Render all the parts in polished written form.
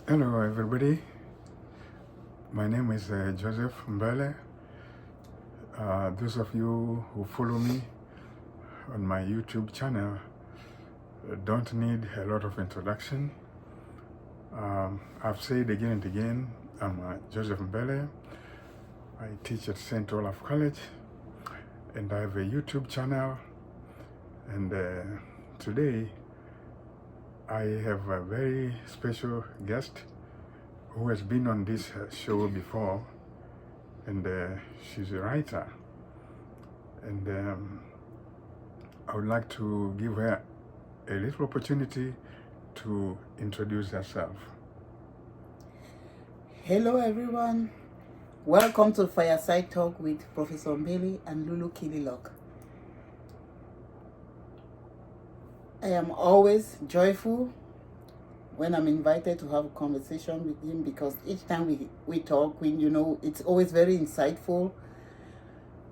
Hello, everybody. My name is Joseph Mbele. Those of you who follow me on my YouTube channel don't need a lot of introduction. I've said again and again, I'm Joseph Mbele. I teach at St. Olaf College, and I have a YouTube channel. And today, I have a very special guest who has been on this show before, and she's a writer. And I would like to give her a little opportunity to introduce herself. Hello everyone, welcome to Fireside Talk with Professor Mbele and Lulu Kililok. I am always joyful when I'm invited to have a conversation with him, because each time we talk, it's always very insightful,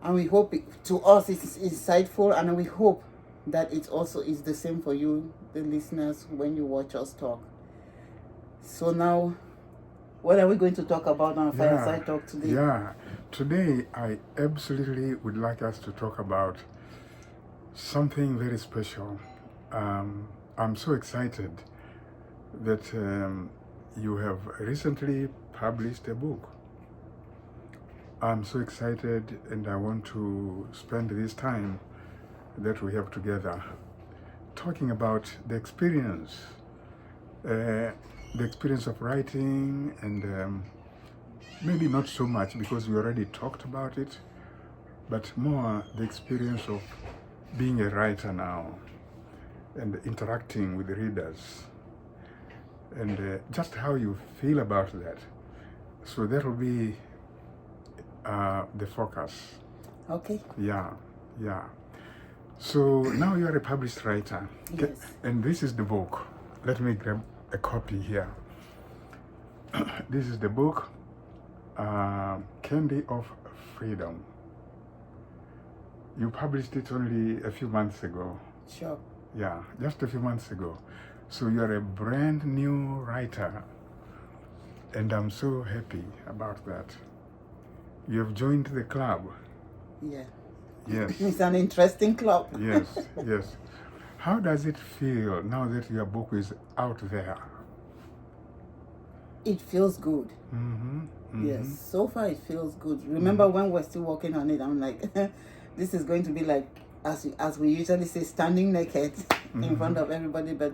and we hope to us it's insightful, and we hope that it also is the same for you, the listeners, when you watch us talk. So now, what are we going to talk about on Fireside Talk today? Today I absolutely would like us to talk about something very special. I'm so excited that you have recently published a book. I'm so excited, and I want to spend this time that we have together talking about the experience of writing, and maybe not so much because we already talked about it, but more the experience of being a writer now and interacting with the readers, and just how you feel about that. So that will be the focus. Okay. Yeah. So now you are a published writer. Yes. And this is the book. Let me grab a copy here. This is the book, Candy of Freedom. You published it only a few months ago. Sure. Yeah, just a few months ago. So you're a brand new writer, and I'm so happy about that. You have joined the club. Yeah. Yes. It's an interesting club. Yes. How does it feel now that your book is out there? It feels good. Yes, so far it feels good. Remember when we're still working on it, I'm like, this is going to be like, as we usually say, standing naked in front of everybody. But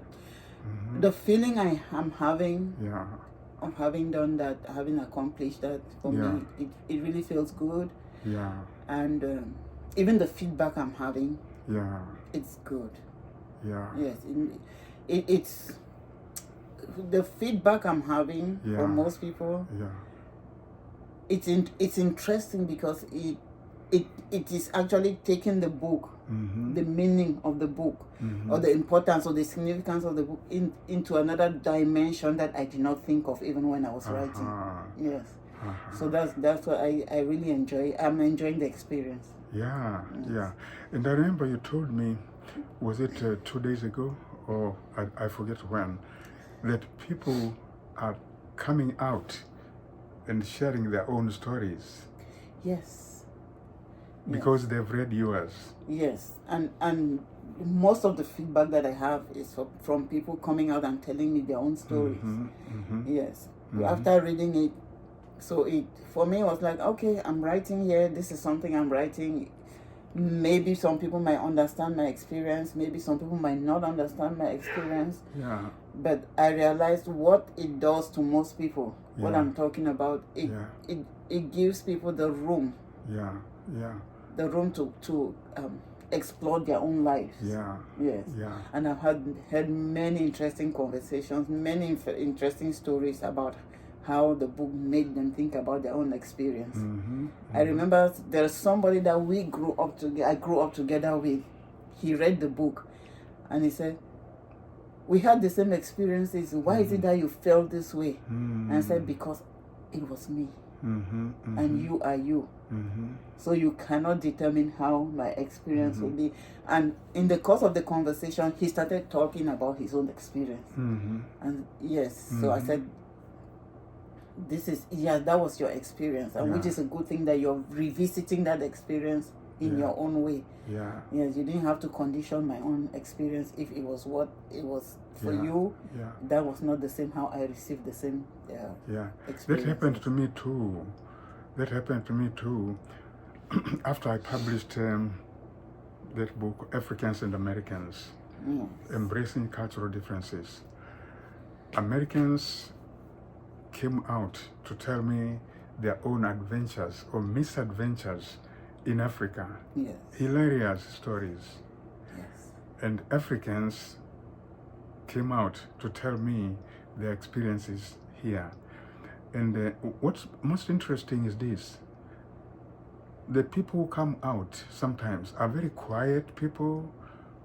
the feeling I am having of having done that, having accomplished that, for me, it really feels good. Yeah. And even the feedback I'm having, it's good. Yeah. Yes, it's the feedback I'm having from most people. It's interesting because it is actually taking the book, the meaning of the book, or the importance or the significance of the book into another dimension that I did not think of even when I was writing. Yes. So that's what I really enjoy. I'm enjoying the experience. Yeah. And I remember you told me, was it 2 days ago, or I forget when, that people are coming out and sharing their own stories. Yes. Because they've read yours. Yes, and most of the feedback that I have is from people coming out and telling me their own stories. Yes. After reading it, so it for me was like, okay, I'm writing here. This is something I'm writing. Maybe some people might understand my experience. Maybe some people might not understand my experience. Yeah. But I realized what it does to most people. What I'm talking about. It gives people the room. The room to explore their own lives. Yes. And I've had many interesting conversations, many interesting stories about how the book made them think about their own experience. I remember there's somebody that I grew up together with. He read the book and he said, we had the same experiences. Why is it that you felt this way? And I said, because it was me. And you are you. So you cannot determine how my experience will be. And in the course of the conversation, he started talking about his own experience. And yes, so I said, that was your experience, and which is a good thing that you're revisiting that experience in your own way. Yeah. Yes, you didn't have to condition my own experience if it was what it was for you. Yeah. That was not the same how I received the same experience. That happened to me too. After I published that book, Africans and Americans, Embracing Cultural Differences. Americans came out to tell me their own adventures or misadventures in Africa. Yes. Hilarious stories. Yes. And Africans came out to tell me their experiences here. And what's most interesting is this. The people who come out sometimes are very quiet people,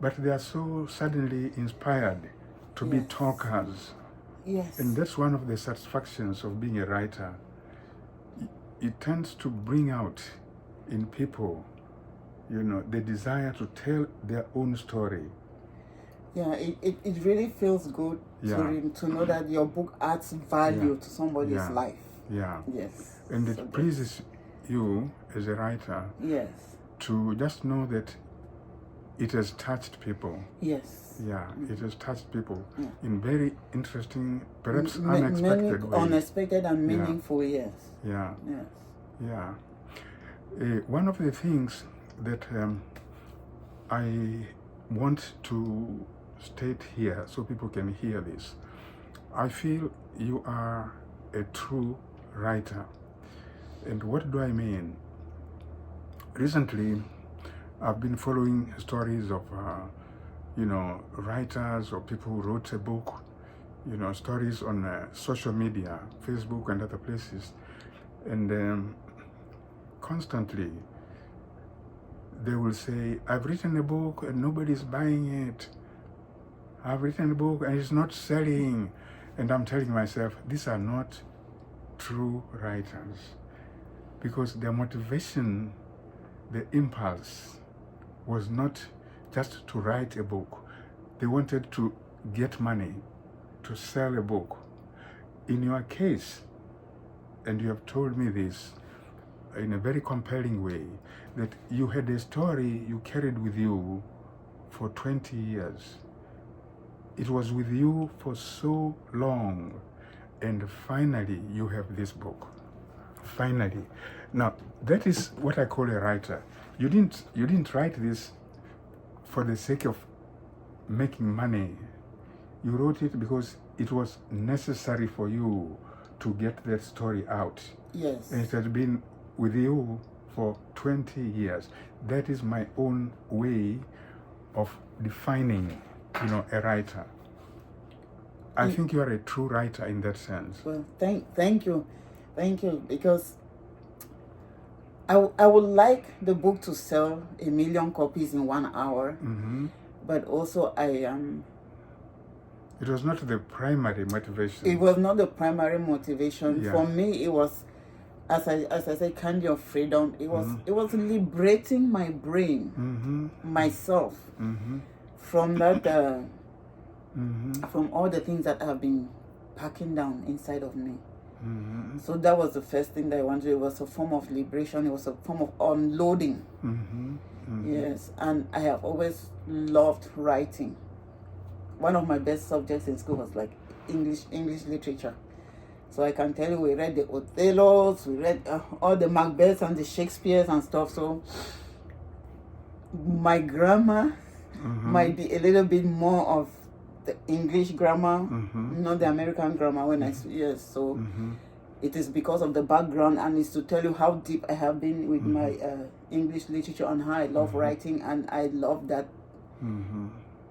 but they are so suddenly inspired to be talkers. Yes. And that's one of the satisfactions of being a writer. It tends to bring out in people, the desire to tell their own story. Yeah, it really feels good to know that your book adds value to somebody's life. Yeah. Yes. And it pleases you as a writer. Yes. To just know that it has touched people. Yes. Yeah, it has touched people in very interesting, perhaps unexpected ways. Unexpected and meaningful, yes. Yeah. Yes. Yeah. One of the things that I want to state here so people can hear this, I feel you are a true writer. And what do I mean? Recently, I've been following stories of, writers or people who wrote a book, stories on social media, Facebook and other places. And constantly, they will say, I've written a book and nobody's buying it. I've written a book and it's not selling. And I'm telling myself, these are not true writers. Because their motivation, the impulse, was not just to write a book. They wanted to get money, to sell a book. In your case, and you have told me this in a very compelling way, that you had a story you carried with you for 20 years. It was with you for so long, and finally you have this book. Finally. Now, that is what I call a writer. You didn't write this for the sake of making money. You wrote it because it was necessary for you to get that story out. Yes. And it has been with you for 20 years. That is my own way of defining, a writer. I think you are a true writer in that sense. Well, thank you, because I would like the book to sell 1 million copies in 1 hour, but also It was not the primary motivation. It was not the primary motivation. Yeah. For me, it was, as I say, kind of freedom. It was liberating my brain, myself, from that, from all the things that have been packing down inside of me. So that was the first thing that I wanted. It was a form of liberation. It was a form of unloading. Yes, and I have always loved writing. One of my best subjects in school was like English literature. So I can tell you, we read the Othellos, we read all the Macbeths and the Shakespeares and stuff. So my grammar might be a little bit more of the English grammar, not the American grammar. So it is because of the background, and it's to tell you how deep I have been with my English literature and how I love writing, and I love that.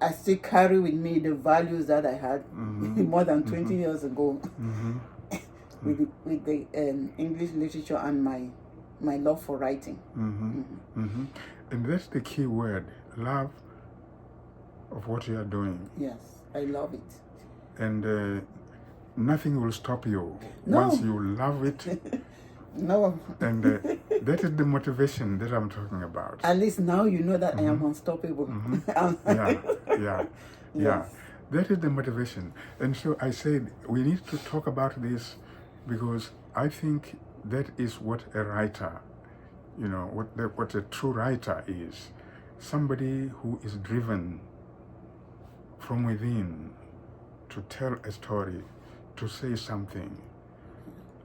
I still carry with me the values that I had more than 20 years ago with the English literature and my love for writing. And that's the key word, love of what you are doing. Yes, I love it. And nothing will stop you once you love it. No. And that is the motivation that I'm talking about. At least now you know that I am unstoppable. Yeah. That is the motivation. And so I said, we need to talk about this because I think that is what a writer, what a true writer is. Somebody who is driven from within to tell a story, to say something.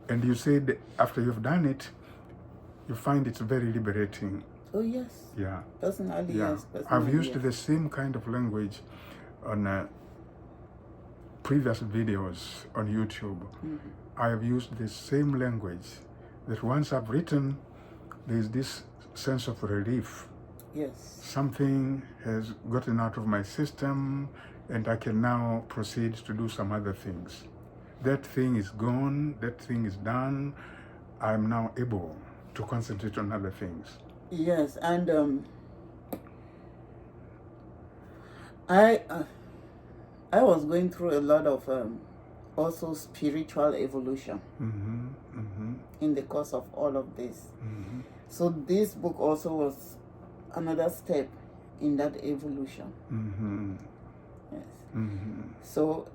And you said after you've done it, you find it very liberating. Oh, yes. Yeah. Personally, yeah. yes. Personally, I've used yes. the same kind of language on previous videos on YouTube. Mm-hmm. I have used the same language that once I've written, there's this sense of relief. Yes. Something has gotten out of my system and I can now proceed to do some other things. That thing is gone, that thing is done. I'm now able to concentrate on other things. Yes, and I was going through a lot of also spiritual evolution in the course of all of this. So this book also was another step in that evolution. Yes. So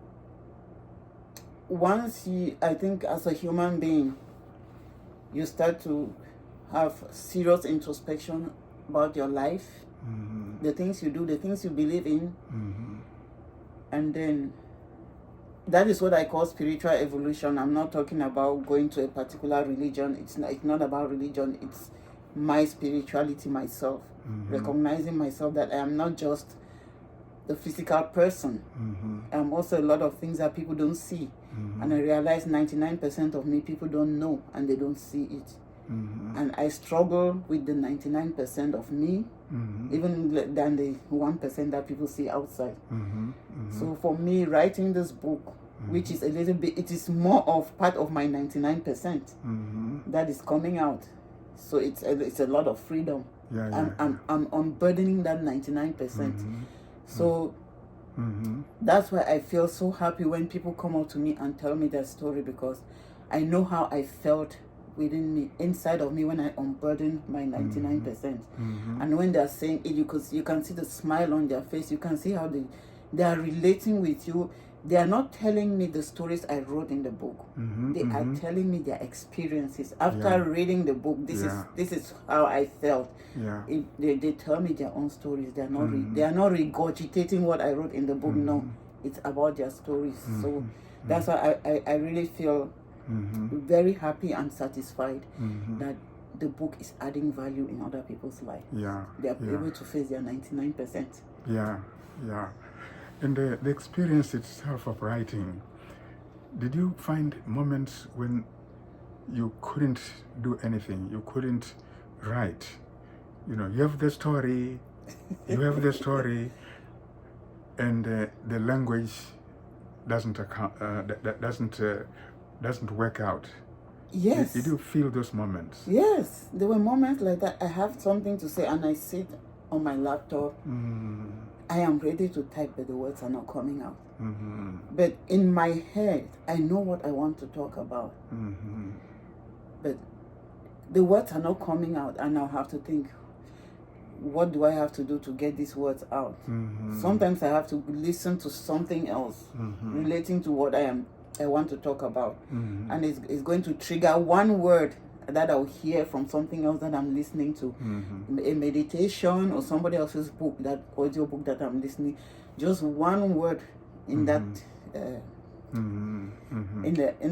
once I think as a human being, you start to have serious introspection about your life, the things you do, the things you believe in, and then that is what I call spiritual evolution. I'm not talking about going to a particular religion. It's not about religion. It's my spirituality, myself, recognizing myself that I am not just the physical person. I'm also a lot of things that people don't see. And I realize 99% of me, people don't know and they don't see it. And I struggle with the 99% of me, even than the 1% that people see outside. So for me, writing this book, which is a little bit, it is more of part of my 99% that is coming out. So it's a lot of freedom. I'm unburdening that 99%. So that's why I feel so happy when people come up to me and tell me their story, because I know how I felt within me, inside of me, when I unburdened my 99%. And when they're saying it, you can see the smile on their face. You can see how they are relating with you. They are not telling me the stories I wrote in the book. They are telling me their experiences. After reading the book, this is how I felt. They tell me their own stories. They are not regurgitating what I wrote in the book. No, it's about their stories. So that's why I really feel very happy and satisfied that the book is adding value in other people's life. They are able to face their 99%. And the experience itself of writing, did you find moments when you couldn't do anything? You couldn't write? You have the story, and the language doesn't work out. Yes. Did you feel those moments? Yes, there were moments like that. I have something to say and I sit on my laptop. I am ready to type, but the words are not coming out. But in my head, I know what I want to talk about. But the words are not coming out, and I'll have to think, what do I have to do to get these words out? Sometimes I have to listen to something else relating to what I want to talk about. And it's going to trigger one word that I'll hear from something else that I'm listening to, a meditation or somebody else's book, that audio book that I'm listening. Just one word in that in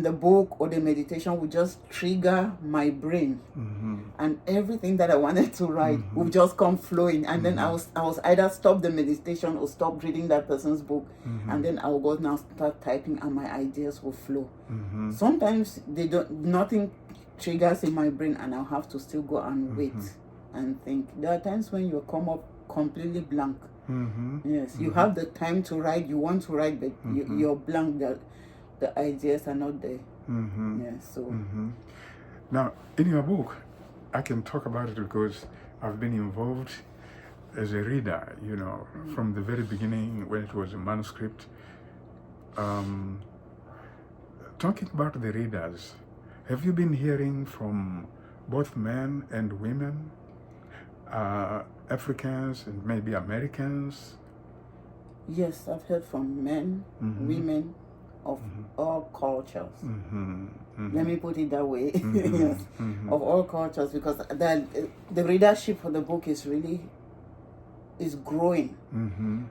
the book or the meditation will just trigger my brain, and everything that I wanted to write will just come flowing. And then I was either stop the meditation or stop reading that person's book, and then I will go now start typing, and my ideas will flow. Sometimes nothing triggers in my brain, and I'll have to still go and wait and think. There are times when you come up completely blank. Yes, you have the time to write, you want to write, but you're blank. The ideas are not there. Yes, so now in your book, I can talk about it because I've been involved as a reader, from the very beginning when it was a manuscript. Talking about the readers, have you been hearing from both men and women, Africans and maybe Americans? Yes, I've heard from men, women, of all cultures. Mm-hmm. Mm-hmm. Let me put it that way. Mm-hmm. Yes, Mm-hmm. of all cultures, because the readership for the book is growing. Mm-hmm.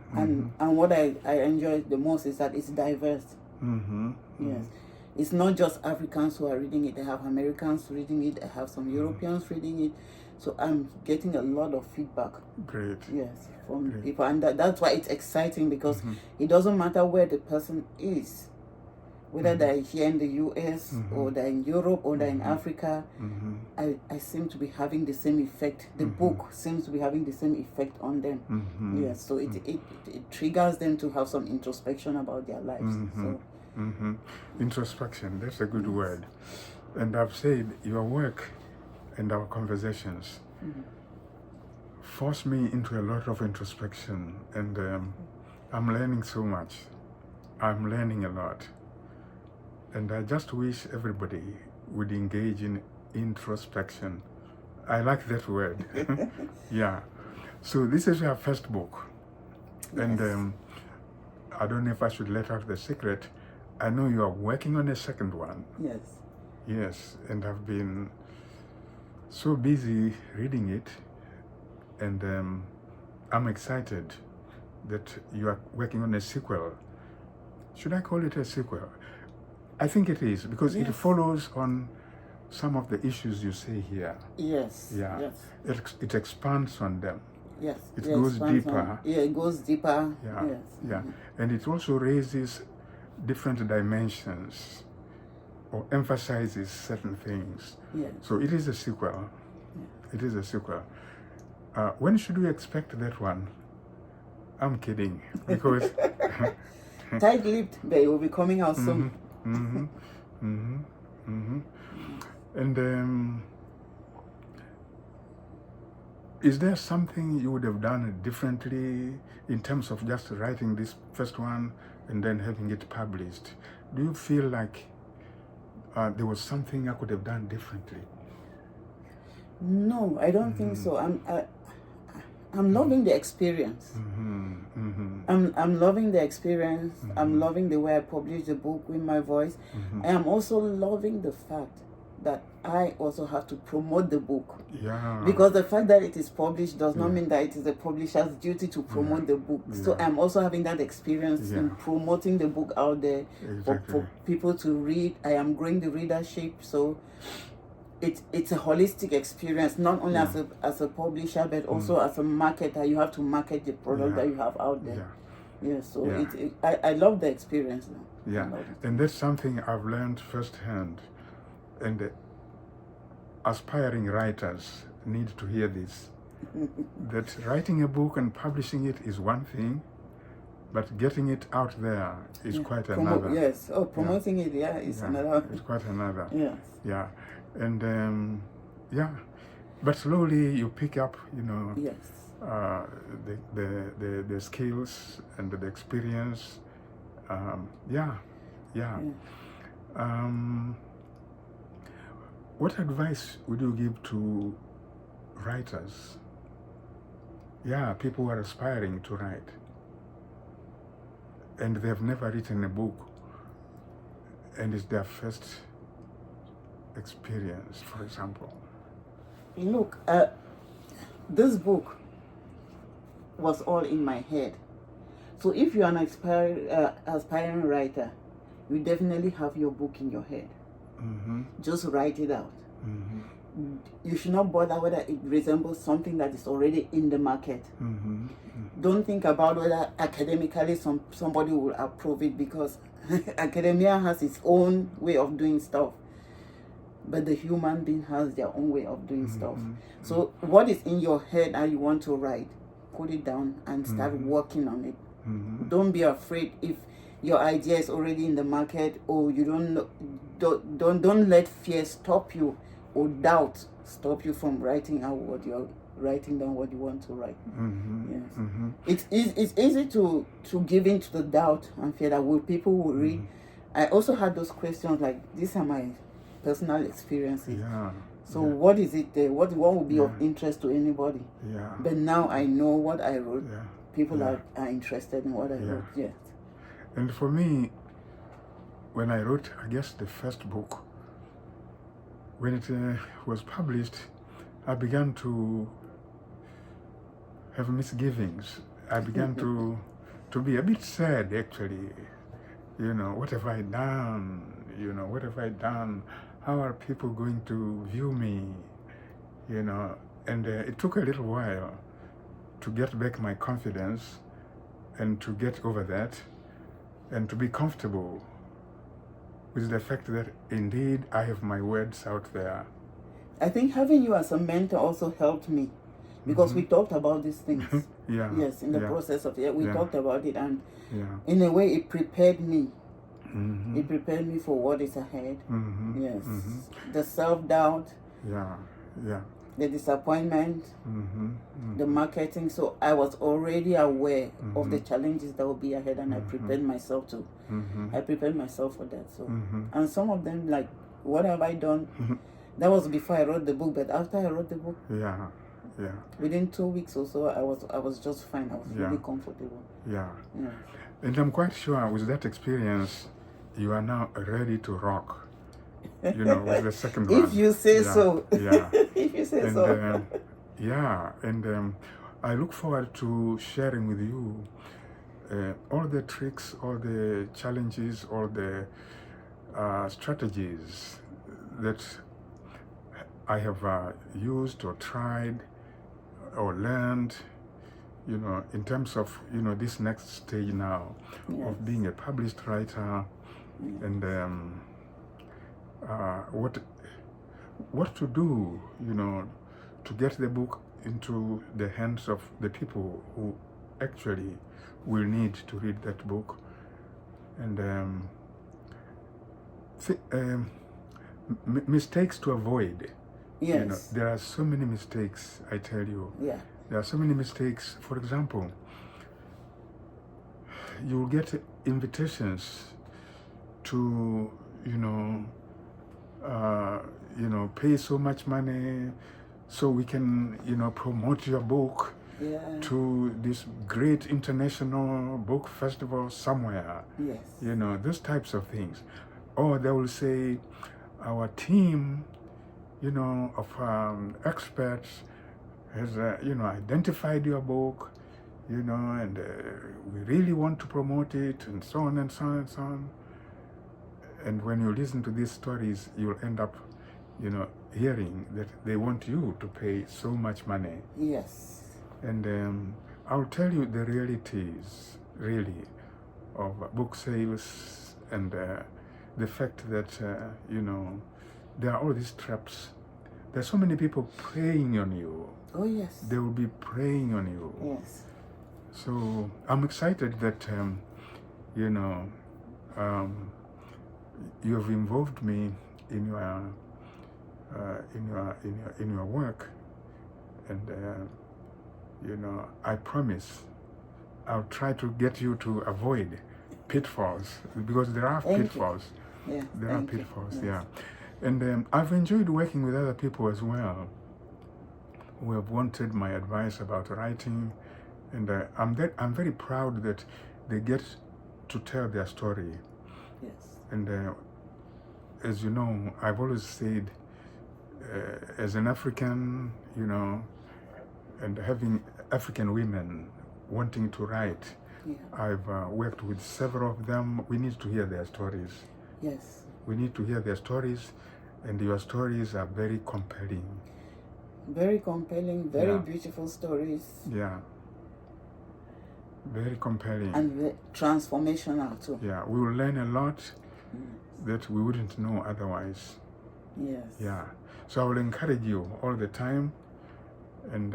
And what I enjoy the most is that it's diverse. Mm-hmm. Yes, it's not just Africans who are reading it. I have Americans reading it. I have some Europeans reading it. So I'm getting a lot of feedback. Great. Yes, from people, and that's why it's exciting, because it doesn't matter where the person is, whether they're here in the US or they're in Europe or they're in Africa. I seem to be having the same effect. The book seems to be having the same effect on them. Yes, so it triggers them to have some introspection about their lives. So introspection, that's a good word. And I've said your work and our conversations force me into a lot of introspection, and I'm learning so much. I'm learning a lot, and I just wish everybody would engage in introspection. I like that word. Yeah. So this is your first book, and I don't know if I should let out the secret. I know you are working on a second one. Yes. Yes, and I've been so busy reading it, and I'm excited that you are working on a sequel. Should I call it a sequel? I think it is, because it follows on some of the issues you say here. Yes. Yeah. Yes. It expands on them. Yes. It goes deeper. It goes deeper. Yeah. Yes. Yeah. And it also raises different dimensions or emphasizes certain things. Yes. So it is a sequel. It is a sequel. When should we expect that one? I'm kidding, because tight-lipped, but it will be coming out soon. And is there something you would have done differently in terms of just writing this first one and then having it published? Do you feel like there was something I could have done differently? No, I don't think so. I'm loving the experience. I'm loving the experience. I'm loving the way I published the book with my voice. I am also loving the fact that I also have to promote the book. Yeah. Because the fact that it is published does not mean that it is the publisher's duty to promote the book. So I'm also having that experience in promoting the book out there for people to read. I am growing the readership, so it's a holistic experience, not only as a publisher, but also as a marketer. You have to market the product that you have out there. So I love the experience now. Yeah, and that's something I've learned firsthand. And aspiring writers need to hear this. That writing a book and publishing it is one thing, but getting it out there is quite another. Yes. Oh, promoting it, is another. It's quite another. Yes. Yeah. And but slowly you pick up, the skills and the experience. What advice would you give to writers? People who are aspiring to write, and they have never written a book, and it's their first experience, for example. Look, this book was all in my head. So if you're an aspiring writer, you definitely have your book in your head. Just write it out. You should not bother whether it resembles something that is already in the market. Don't think about whether academically somebody will approve it, because academia has its own way of doing stuff, but the human being has their own way of doing stuff. So what is in your head and you want to write, put it down and start working on it. Don't be afraid if your idea is already in the market, or you don't let fear stop you, or doubt stop you from writing out what you're writing down, what you want to write. It's easy to give in to the doubt and fear that people will read. I also had those questions like, these are my personal experiences. So what is it there? What will be of interest to anybody? But now I know what I wrote. People are interested in what I wrote. And for me, when I wrote, I guess, the first book, when it was published, I began to have misgivings. I began to be a bit sad, actually. You know, what have I done? You know, what have I done? How are people going to view me? You know, and it took a little while to get back my confidence and to get over that and to be comfortable with the fact that indeed I have my words out there. I think having you as a mentor also helped me, because we talked about these things. Yes, in the process of it, we talked about it, and in a way it prepared me. It prepared me for what is ahead. Yes, the self-doubt. The disappointment, the marketing. So I was already aware of the challenges that will be ahead, and I prepared myself to. I prepared myself for that. So, and some of them, like, what have I done? That was before I wrote the book, but after I wrote the book, within 2 weeks or so, I was just fine. I was really comfortable. And I'm quite sure with that experience, you are now ready to rock. You know, with the second one. If you say so. If you say so. And I look forward to sharing with you all the tricks, all the challenges, all the strategies that I have used or tried or learned, you know, in terms of, you know, this next stage now of being a published writer, and what to do, you know, to get the book into the hands of the people who actually will need to read that book. And mistakes to avoid. You know, there are so many mistakes, I tell you. There are so many mistakes. For example, you will get invitations to, pay so much money so we can, promote your book to this great international book festival somewhere. Those types of things. Or they will say, our team, of experts has, identified your book, and we really want to promote it, and so on and so on and so on. And when you listen to these stories, you'll end up, hearing that they want you to pay so much money. And I'll tell you the realities, really, of book sales and the fact that, there are all these traps. There's so many people preying on you. They will be preying on you. So I'm excited that, you have involved me in your work, and I promise I'll try to get you to avoid pitfalls, because there are pitfalls. There are pitfalls. And I've enjoyed working with other people as well who have wanted my advice about writing, and I'm very proud that they get to tell their story. And as you know, I've always said, as an African, and having African women wanting to write, I've worked with several of them. We need to hear their stories. We need to hear their stories, and your stories are very compelling. Very compelling, very beautiful stories. Very compelling. And transformational too. We will learn a lot that we wouldn't know otherwise. So I will encourage you all the time, and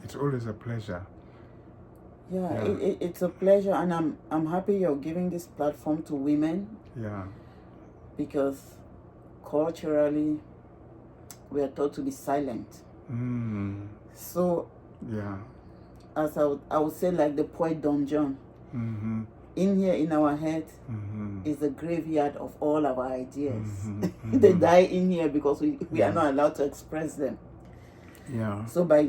it's always a pleasure. It's a pleasure, and I'm happy you're giving this platform to women. Because culturally we are taught to be silent. So as I would say, like the poet Don John, in here in our head is the graveyard of all our ideas. They die in here because we are not allowed to express them. So by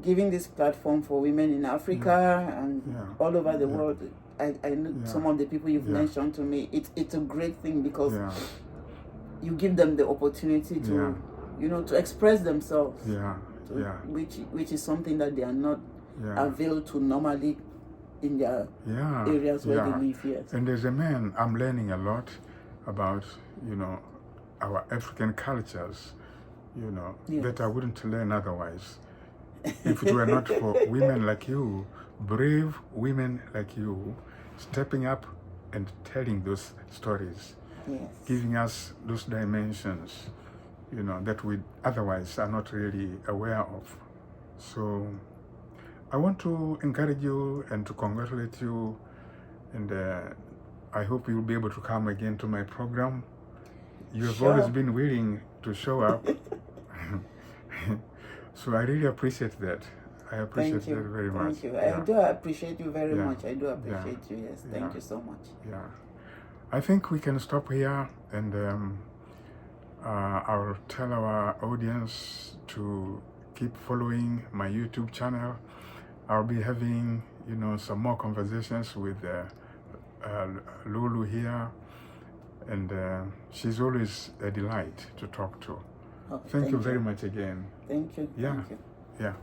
giving this platform for women in Africa and all over the world, I know some of the people you've mentioned to me. It's a great thing because you give them the opportunity to, to express themselves. Which is something that they are not availed to normally in their areas where they live. Yes. And as a man, I'm learning a lot about, our African cultures, that I wouldn't learn otherwise. If it were not for women like you, brave women like you, stepping up and telling those stories, giving us those dimensions, that we otherwise are not really aware of. So I want to encourage you and to congratulate you, and I hope you'll be able to come again to my program. You have always been willing to show up. So I really appreciate that. I appreciate that very much. Thank you. I do appreciate you very much. I do appreciate you. Yes. Thank you so much. Yeah. I think we can stop here, and I'll tell our audience to keep following my YouTube channel. I'll be having, some more conversations with Lulu here, and she's always a delight to talk to. Oh, thank you very much again. Thank you. Yeah. Thank you. Yeah.